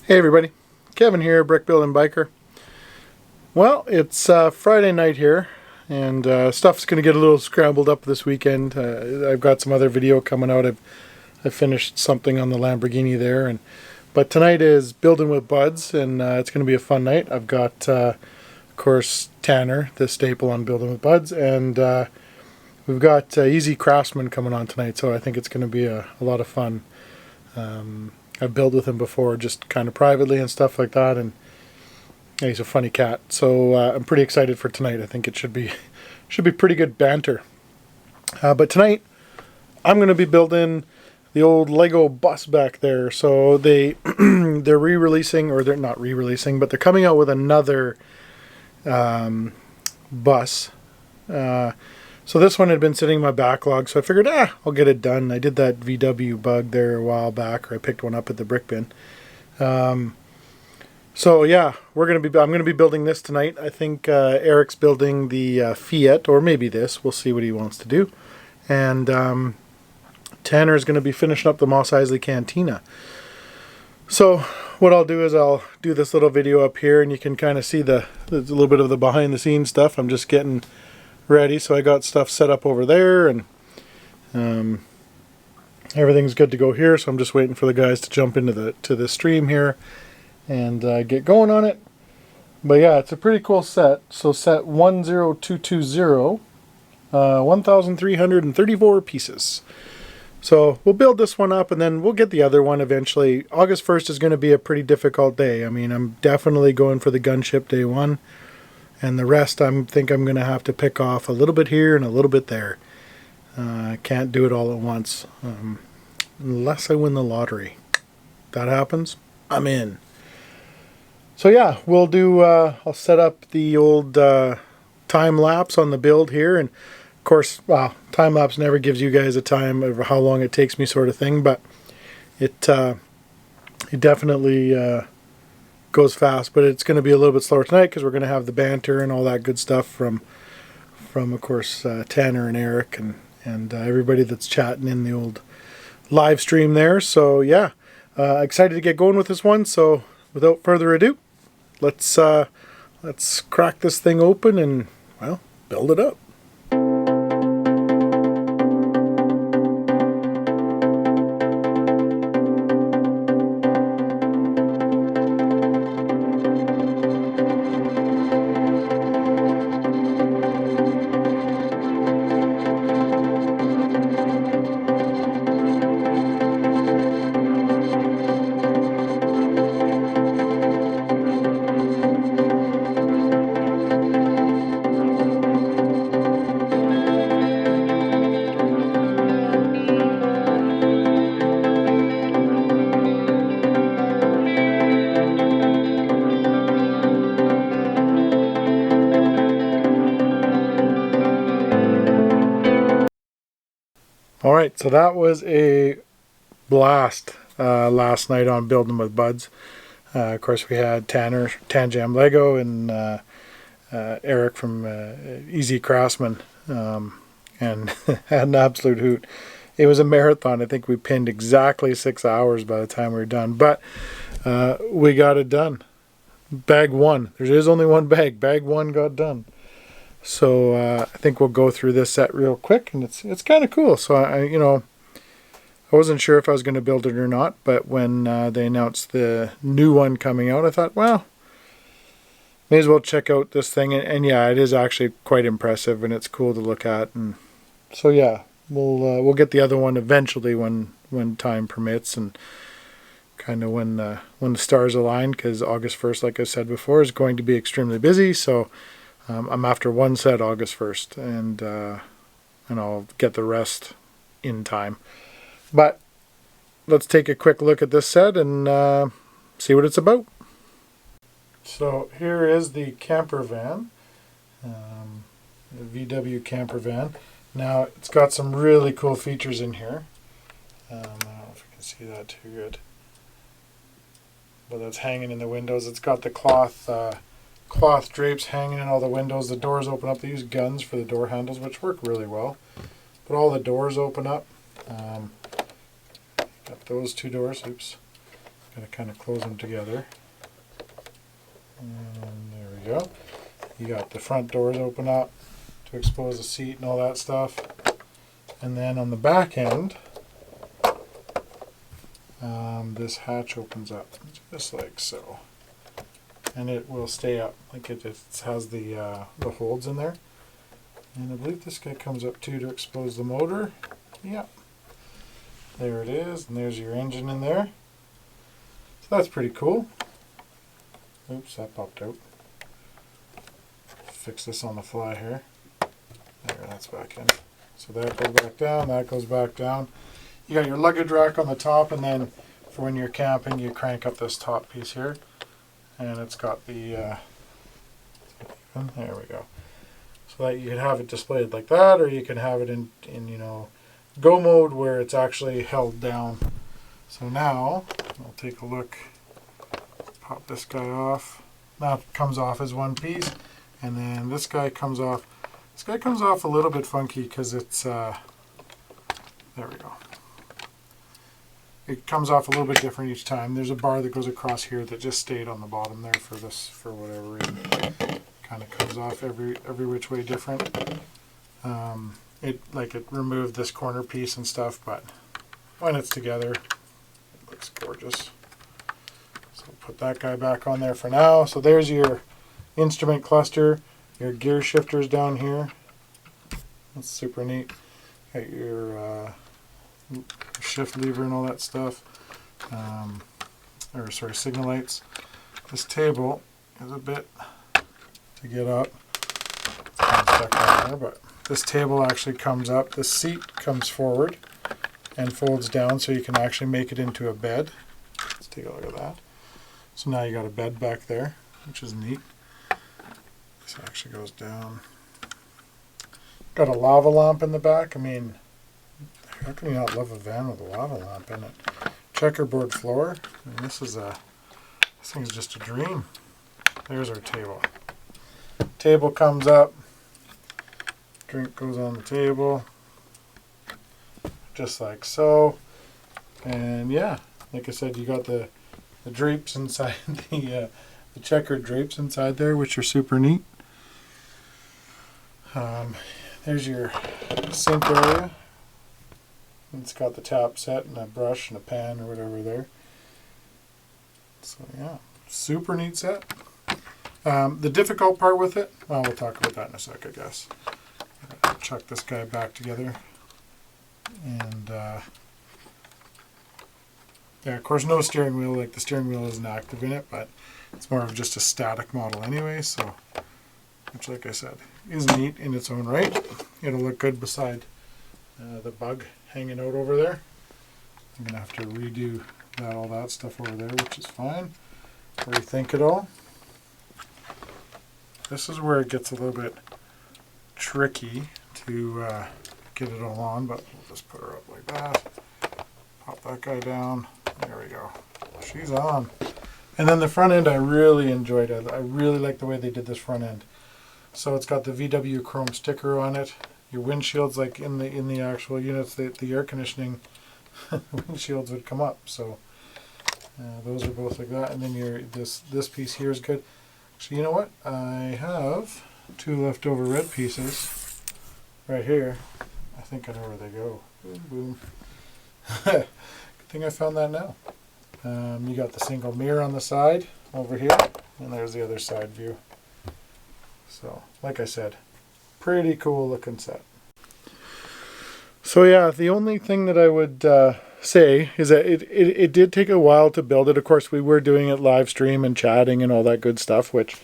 Hey everybody, Kevin here, Brick Building Biker. Well, it's Friday night here, and stuff's going to get a little scrambled up this weekend. I've got some other video coming out. I finished something on the Lamborghini there, but tonight is Building with Buds, and it's going to be a fun night. I've got, of course, Tanner, the staple on Building with Buds, and we've got Easy Craftsman coming on tonight, so I think it's going to be a lot of fun. I've built with him before, just kind of privately and stuff like that, and yeah, he's a funny cat. So I'm pretty excited for tonight. I think it should be pretty good banter. But tonight I'm going to be building the old Lego bus back there. So they're re-releasing, or they're not re-releasing, but they're coming out with another bus. So this one had been sitting in my backlog, so I figured, I'll get it done. I did that VW bug there a while back, or I picked one up at the brick bin. So yeah, I'm gonna be building this tonight. I think Eric's building the Fiat, or maybe this. We'll see what he wants to do. And Tanner's gonna be finishing up the Mos Eisley Cantina. So what I'll do is I'll do this little video up here, and you can kind of see there's a little bit of the behind the scenes stuff. I'm just getting ready, so I got stuff set up over there, and everything's good to go here. So I'm just waiting for the guys to jump into the stream here and get going on it. But yeah, it's a pretty cool set. So set 10220, 1,334 pieces. So we'll build this one up, and then we'll get the other one eventually. August 1st is going to be a pretty difficult day. I mean, I'm definitely going for the gunship day one. And the rest, think I'm going to have to pick off a little bit here and a little bit there. I can't do it all at once. Unless I win the lottery. If that happens, I'm in. So yeah, we'll do, I'll set up the old time lapse on the build here. And of course, time lapse never gives you guys a time of how long it takes me sort of thing. But it definitely goes fast, but it's going to be a little bit slower tonight because we're going to have the banter and all that good stuff from of course Tanner and Eric and everybody that's chatting in the old live stream there. So yeah, excited to get going with this one. So without further ado, let's crack this thing open and, well, build it up. All right, so that was a blast last night on Building with Buds. Of course, we had Tanner, Tanjam Lego, and Eric from Easy Craftsman, and had an absolute hoot. It was a marathon. I think we pinned exactly 6 hours by the time we were done, but we got it done. Bag one. There is only one bag. Bag one got done. So I think we'll go through this set real quick, and it's kind of cool. So I wasn't sure if I was going to build it or not, but when they announced the new one coming out, I thought, well, may as well check out this thing. And yeah, it is actually quite impressive, and it's cool to look at. And so yeah, we'll get the other one eventually when time permits, and kind of when the stars align, because August 1st, like I said before, is going to be extremely busy. So I'm after one set August 1st, and I'll get the rest in time. But let's take a quick look at this set and see what it's about. So here is the camper van, the VW camper van. Now it's got some really cool features in here. I don't know if you can see that too good, but that's hanging in the windows. It's got the cloth drapes hanging in all the windows. The doors open up. They use guns for the door handles, which work really well. But all the doors open up. Got those two doors. Oops. Gotta kind of close them together. And there we go. You got the front doors open up to expose the seat and all that stuff. And then on the back end, this hatch opens up just like so. And it will stay up. Like it has the holds in there. And I believe this guy comes up too to expose the motor. Yeah. There it is. And there's your engine in there. So that's pretty cool. Oops, that popped out. Fix this on the fly here. There, that's back in. So that goes back down, that goes back down. You got your luggage rack on the top, and then for when you're camping, you crank up this top piece here. And it's got the, there we go. So that you can have it displayed like that, or you can have it in you know, go mode where it's actually held down. So now, I'll take a look. Pop this guy off. That comes off as one piece, and then this guy comes off. This guy comes off a little bit funky because it's there we go. It comes off a little bit different each time. There's a bar that goes across here that just stayed on the bottom there for this, for whatever reason. Kind of comes off every which way different. It removed this corner piece and stuff, but when it's together, it looks gorgeous. So put that guy back on there for now. So there's your instrument cluster, your gear shifters down here. That's super neat. Got your shift lever and all that stuff. Signal lights. This table is a bit to get up. It's kind of stuck on there, but this table actually comes up. The seat comes forward and folds down so you can actually make it into a bed. Let's take a look at that. So now you got a bed back there, which is neat. This actually goes down. Got a lava lamp in the back. I mean, how can you not love a van with a lava lamp in it? Checkerboard floor. I mean, this thing's just a dream. There's our table. Table comes up. Drink goes on the table. Just like so. And yeah, like I said, you got the drapes inside the checkered drapes inside there, which are super neat. There's your sink area. It's got the tap set and a brush and a pan or whatever there. So yeah, super neat set. The difficult part with it, well, we'll talk about that in a sec, I guess. Chuck this guy back together. And yeah, of course, no steering wheel. Like the steering wheel isn't active in it, but it's more of just a static model anyway. So, which, like I said, is neat in its own right. It'll look good beside the bug hanging out over there. I'm gonna have to redo all that stuff over there, which is fine. Rethink it all. This is where it gets a little bit tricky to get it all on, but we'll just put her up like that. Pop that guy down. There we go. She's on. And then the front end, I really enjoyed it. I really like the way they did this front end. So it's got the VW chrome sticker on it. Your windshields, like in the actual units, the air conditioning windshields would come up. So those are both like that. And then this piece here is good. So you know what? I have 2 leftover red pieces right here. I think I know where they go. Boom, boom. Good thing I found that now. You got the single mirror on the side over here, and there's the other side view. So, like I said, pretty cool looking set. So yeah, the only thing that I would say is that it did take a while to build it. Of course, we were doing it live stream and chatting and all that good stuff, which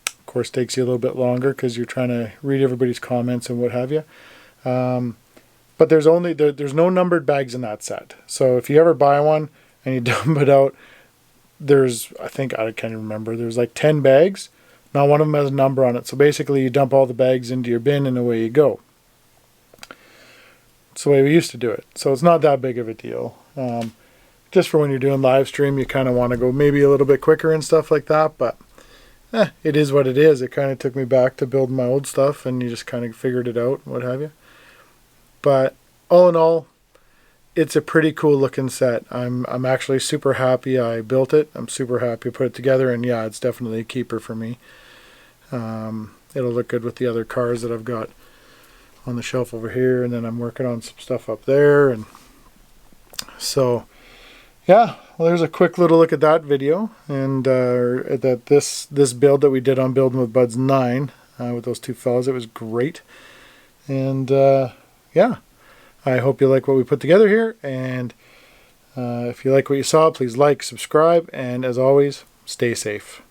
of course takes you a little bit longer because you're trying to read everybody's comments and what have you. But there's no numbered bags in that set. So if you ever buy one and you dump it out, I can't remember, there's like 10 bags. Not one of them has a number on it. So basically you dump all the bags into your bin and away you go. It's the way we used to do it. So it's not that big of a deal. Just for when you're doing live stream, you kind of want to go maybe a little bit quicker and stuff like that. But it is what it is. It kind of took me back to building my old stuff, and you just kind of figured it out, what have you. But all in all, it's a pretty cool looking set. I'm actually super happy I built it. I'm super happy I put it together, and yeah, it's definitely a keeper for me. It'll look good with the other cars that I've got on the shelf over here, and then I'm working on some stuff up there. And so yeah, well, there's a quick little look at that video, and that this build that we did on Building with Buds 9 with those two fellas. It was great. And yeah, I hope you like what we put together here, and if you like what you saw, please like, subscribe, and as always, stay safe.